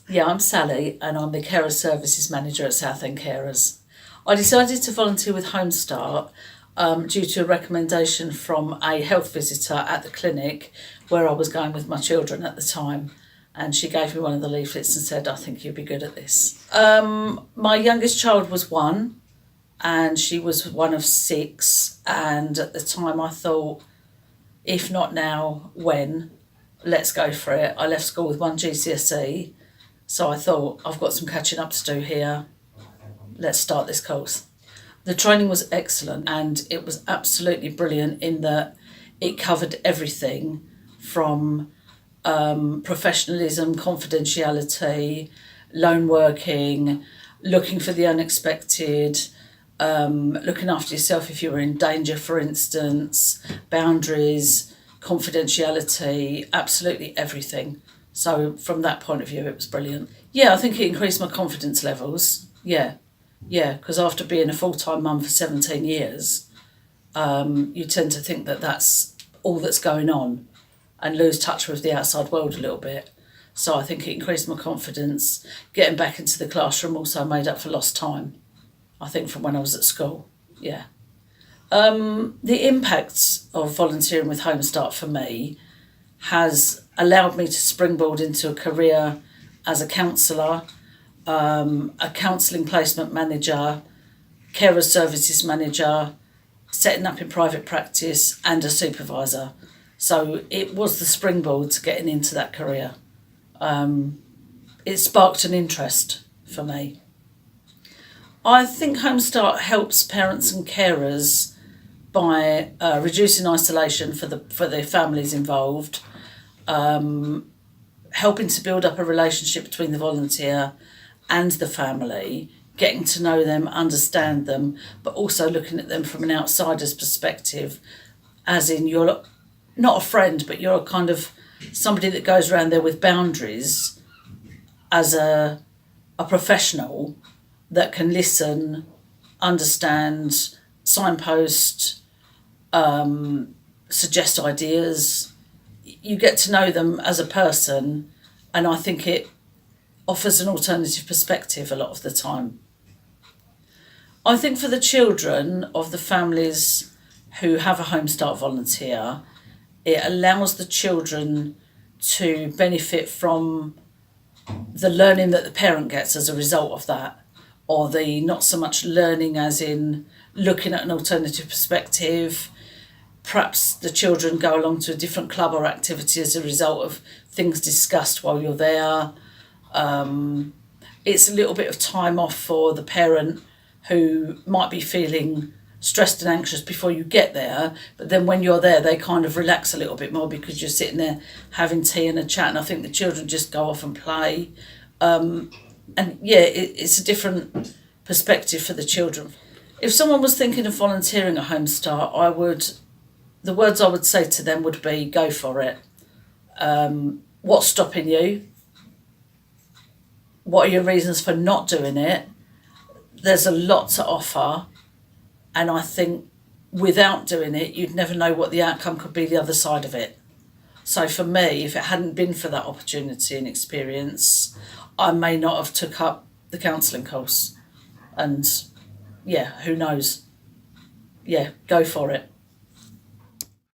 Yeah, I'm Sally and I'm the Carer Services Manager at Southend Carers. I decided to volunteer with Home Start due to a recommendation from a health visitor at the clinic where I was going with my children at the time. And she gave me one of the leaflets and said, I think you'd be good at this. My youngest child was 1 and she was one of 6. And at the time I thought, if not now, when? Let's go for it. I left school with 1 GCSE. So I thought, I've got some catching up to do here. Let's start this course. The training was excellent and it was absolutely brilliant in that it covered everything from professionalism, confidentiality, lone working, looking for the unexpected, looking after yourself if you were in danger, for instance, boundaries, confidentiality, absolutely everything. So from that point of view, it was brilliant. Yeah, I think it increased my confidence levels. Yeah, because after being a full-time mum for 17 years, you tend to think that that's all that's going on and lose touch with the outside world a little bit. So I think it increased my confidence. Getting back into the classroom also made up for lost time, I think, from when I was at school. Yeah. The impacts of volunteering with Home Start for me has allowed me to springboard into a career as a counsellor, a counselling placement manager, carer services manager, setting up in private practice and a supervisor. So it was the springboard to getting into that career. It sparked an interest for me. I think Home Start helps parents and carers by reducing isolation for their families involved, helping to build up a relationship between the volunteer and the family, getting to know them, understand them, but also looking at them from an outsider's perspective, as in you're not a friend, but you're a kind of somebody that goes around there with boundaries as a professional that can listen, understand, signpost, suggest ideas. You get to know them as a person, and I think it offers an alternative perspective a lot of the time. I think for the children of the families who have a Home Start volunteer, it allows the children to benefit from the learning that the parent gets as a result of that, or the not so much learning as in looking at an alternative perspective. Perhaps the children go along to a different club or activity as a result of things discussed while you're there. It's a little bit of time off for the parent who might be feeling stressed and anxious before you get there, but then when you're there they kind of relax a little bit more because you're sitting there having tea and a chat, and I think the children just go off and play. And yeah, it's a different perspective for the children. If someone was thinking of volunteering at Home Start, the words I would say to them would be, go for it. What's stopping you? What are your reasons for not doing it? There's a lot to offer, and I think without doing it, you'd never know what the outcome could be the other side of it. So for me, if it hadn't been for that opportunity and experience, I may not have took up the counselling course. And yeah, who knows? Yeah, go for it.